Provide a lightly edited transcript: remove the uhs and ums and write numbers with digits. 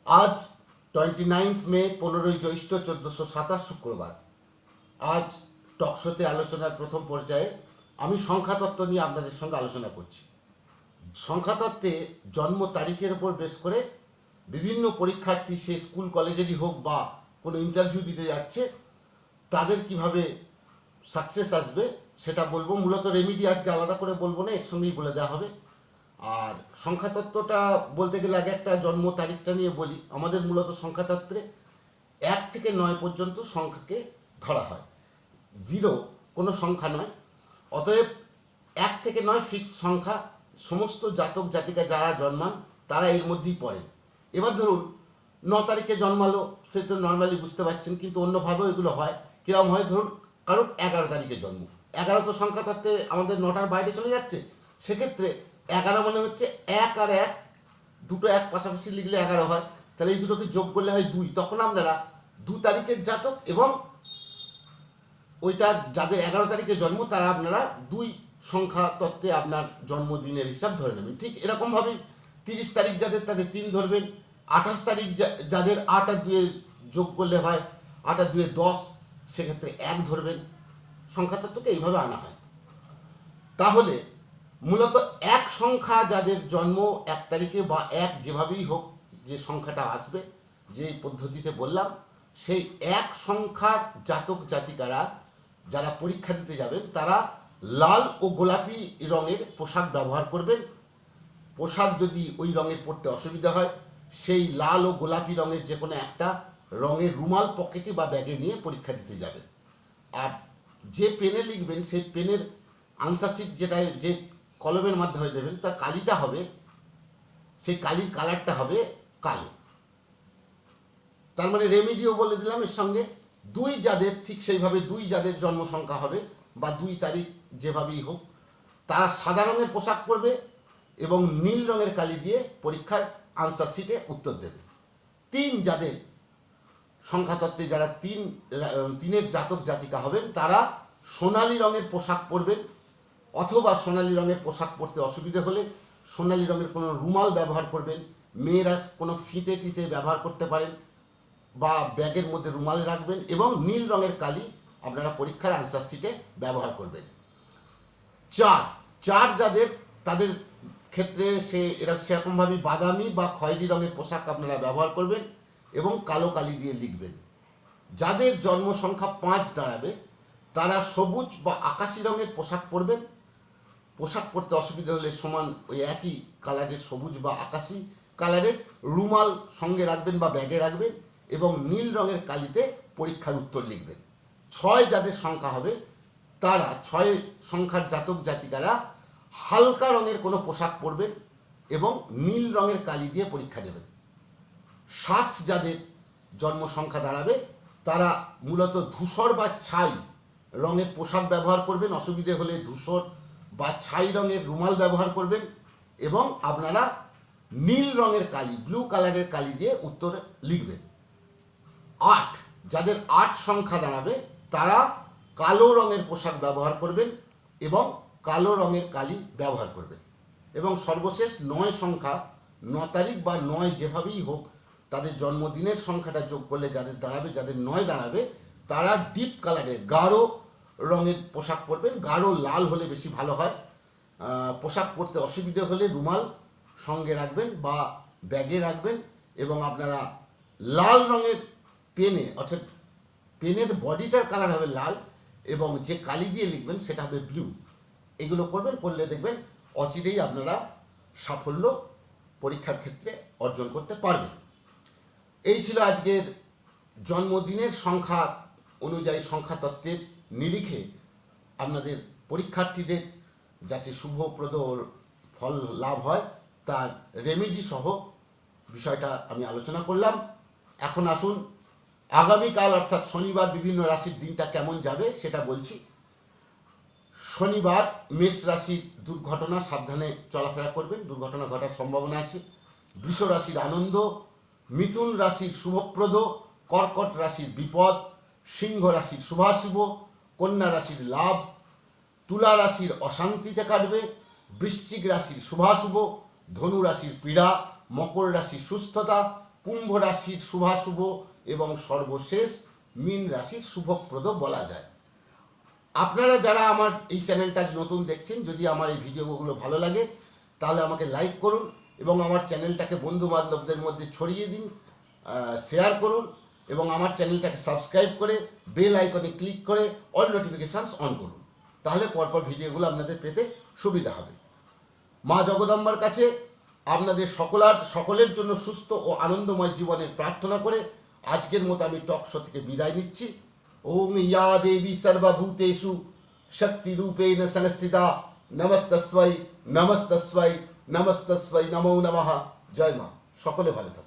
আজ 29 মে 15 জ্যৈষ্ঠ 1427 শুক্রবার। আজ টকশোতে আলোচনার প্রথম পর্যায়ে আমি সংখ্যাতত্ত্ব নিয়ে আপনাদের সঙ্গে আলোচনা করছি। সংখ্যাতত্ত্বে জন্ম তারিখের উপর বেশ করে বিভিন্ন পরীক্ষার্থী, সে স্কুল কলেজেরই হোক বা কোনো ইন্টারভিউ দিতে যাচ্ছে, তাদের কিভাবে সাকসেস আসবে সেটা বলবো। মূলত রেমিডি আজকে আলাদা করে বলবো না, এর সঙ্গেই বলে দেওয়া হবে। আর সংখ্যাতত্ত্বটা বলতে গেলে আগে একটা জন্ম তারিখটা নিয়ে বলি। আমাদের মূলত সংখ্যাতত্ত্বে 1 থেকে 9 পর্যন্ত সংখ্যাকে ধরা হয়। 0 কোনো সংখ্যা নয়, অতএব 1 থেকে 9 ফিক্স সংখ্যা। সমস্ত জাতক জাতিকা যারা জন্মান তারা এর মধ্যেই পড়ে। এবার ধরুন 9 তারিখে জন্মালো, সে তো নর্মালি বুঝতে পারছেন, কিন্তু অন্যভাবেও এগুলো হয়। কীরকম হয়, ধরুন কারোর 11 তারিখে জন্ম, 11 তো সংখ্যাতত্ত্বে আমাদের 9টার বাইরে চলে যাচ্ছে। সেক্ষেত্রে 11 মানে হচ্ছে 1 আর 1, দুটো 1 পাশাপাশি লিখলে 11 হয়, তাহলে এই দুটোকে যোগ করলে হয় 2। তখন আপনারা 2 তারিখের জাতক এবং ওইটা যাদের 11 তারিখে জন্ম তারা আপনারা 2 সংখ্যা তত্ত্বে আপনার জন্মদিনের হিসাব ধরে নেবেন। ঠিক এরকমভাবেই 30 তারিখ যাদের, তাদের 3 ধরবেন। 28 তারিখ যাদের 8 আর 2 যোগ করলে হয় 8 আর 2 10, সেক্ষেত্রে 1 ধরবেন। সংখ্যাতত্ত্বকে এইভাবে আনা হয়। তাহলে মূলত 1 সংখ্যা যাদের জন্ম 1 তারিখে বা 1 যেভাবেই হোক, যে সংখ্যাটা আসবে যে পদ্ধতিতে বললাম, সেই 1 সংখ্যার জাতক জাতিকারা যারা পরীক্ষা দিতে যাবেন তারা লাল ও গোলাপি রঙের পোশাক ব্যবহার করবেন। পোশাক যদি ওই রঙের পরতে অসুবিধা হয়, সেই লাল ও গোলাপি রঙের যে কোনো একটা রঙের রুমাল পকেটে বা ব্যাগে নিয়ে পরীক্ষা দিতে যাবেন। আর যে পেনে লিখবেন সেই পেনের আনসার শিট, যেটা যে কলমের মাধ্যমে দেবেন, তার কালিটা হবে, সেই কালির কালারটা হবে কালো। তার মানে রেমিডিও বলে দিলাম এর সঙ্গে। 2 যাদের, ঠিক সেইভাবে 2 যাদের জন্ম সংখ্যা হবে বা 2 তারিখ যেভাবেই হোক, তারা সাদা রঙের পোশাক পরবে এবং নীল রঙের কালি দিয়ে পরীক্ষার আনসার শিটে উত্তর দেবে। 3 যাদের সংখ্যাতত্ত্বে যারা 3-এর জাতক জাতিকা হবেন তারা সোনালি রঙের পোশাক পরবেন, অথবা সোনালি রঙের পোশাক পরতে অসুবিধে হলে সোনালি রঙের কোনো রুমাল ব্যবহার করবেন। মেয়েরা কোনো ফিতে টিতে ব্যবহার করতে পারেন বা ব্যাগের মধ্যে রুমাল রাখবেন, এবং নীল রঙের কালি আপনারা পরীক্ষার আনসার শিটে ব্যবহার করবেন। 4 যাদের, তাদের ক্ষেত্রে সেরকমভাবে বাদামি বা খয়েরি রঙের পোশাক আপনারা ব্যবহার করবেন এবং কালো কালি দিয়ে লিখবেন। যাদের জন্ম সংখ্যা 5 দাঁড়াবে তারা সবুজ বা আকাশি রঙের পোশাক পরবেন। পোশাক পরতে অসুবিধা হলে সমান ওই একই কালারের সবুজ বা আকাশি কালারের রুমাল সঙ্গে রাখবেন বা ব্যাগে রাখবেন এবং নীল রঙের কালিতে পরীক্ষার উত্তর লিখবেন। 6 যাদের সংখ্যা হবে তারা, 6 সংখ্যার জাতক জাতিকারা হালকা রঙের কোনো পোশাক পরবেন এবং নীল রঙের কালি দিয়ে পরীক্ষা দেবেন। 7 যাদের জন্ম সংখ্যা দাঁড়াবে তারা মূলত ধূসর বা ছাই রঙের পোশাক ব্যবহার করবেন। অসুবিধে হলে ধূসর বা ছাই রঙের রুমাল ব্যবহার করবেন এবং আপনারা নীল রঙের কালি, ব্লু কালারের কালি দিয়ে উত্তর লিখবেন। 8 যাদের 8 সংখ্যা দাঁড়াবে তারা কালো রঙের পোশাক ব্যবহার করবেন এবং কালো রঙের কালি ব্যবহার করবেন। এবং সর্বশেষ 9 সংখ্যা, 9 তারিখ বা 9 যেভাবেই হোক, তাদের জন্মদিনের সংখ্যাটা যোগ করলে যাদের দাঁড়াবে, যাদের 9 দাঁড়াবে, তারা ডিপ কালারের গাঢ় রঙের পোশাক পরবেন। গাঢ় লাল হলে বেশি ভালো হয়। পোশাক পরতে অসুবিধে হলে রুমাল সঙ্গে রাখবেন বা ব্যাগে রাখবেন এবং আপনারা লাল রঙের পেনে, অর্থাৎ পেনের বডিটার কালার হবে লাল এবং যে কালি দিয়ে লিখবেন সেটা হবে ব্লু। এগুলো করবেন, করলে দেখবেন অচিরেই আপনারা সাফল্য পরীক্ষার ক্ষেত্রে অর্জন করতে পারবেন। এই ছিল আজকের জন্মদিনের সংখ্যা অনুযায়ী সংখ্যাতত্ত্বের নিরিখে আপনাদের পরীক্ষার্থীদের যাতে শুভপ্রদ ফল লাভ হয় তার রেমেডি সহ বিষয়টা আমি আলোচনা করলাম। এখন আসুন আগামীকাল অর্থাৎ শনিবার বিভিন্ন রাশির দিনটা কেমন যাবে সেটা বলছি। শনিবার মেষ রাশির দুর্ঘটনা, সাবধানে চলাফেরা করবেন, দুর্ঘটনা ঘটার সম্ভাবনা আছে। বৃষ রাশির আনন্দ, মিথুন রাশির শুভপ্রদ, কর্কট রাশির বিপদ, সিংহ রাশির শুভাশুভ, কন্যা রাশির লাভ, তুলা রাশির অশান্তিতে কাটবে, বৃশ্চিক রাশির শুভাশুভ, ধনু রাশির পীড়া, মকর রাশির সুস্থতা, কুম্ভ রাশির শুভাশুভ এবং সর্বশেষ মীন রাশির শুভপ্রদ বলা যায়। আপনারা যারা আমার এই চ্যানেলটা নতুন দেখছেন, যদি আমার এই ভিডিওগুলো ভালো লাগে তাহলে আমাকে লাইক করুন এবং আমার চ্যানেলটাকে বন্ধু বান্ধবদের মধ্যে ছড়িয়ে দিন, শেয়ার করুন এবং আমার চ্যানেলটাকে সাবস্ক্রাইব করে বেল আইকনে ক্লিক করে অল নোটিফিকেশানস অন করুন। তাহলে পরপর ভিডিওগুলো আপনাদের পেতে সুবিধা হবে। মা জগদম্বার কাছে আপনাদের সকলের জন্য সুস্থ ও আনন্দময় জীবনের প্রার্থনা করে আজকের মতো আমি টক শো থেকে বিদায় নিচ্ছি। ওং ইয়া দেবী সর্বভূতেষু শক্তি রূপেণ সংস্থিতা নমস্তস্मै নমস্তস্मै নমস্তস্मै নমো নমঃ। জয় মা। সকলে ভালো থাকুন।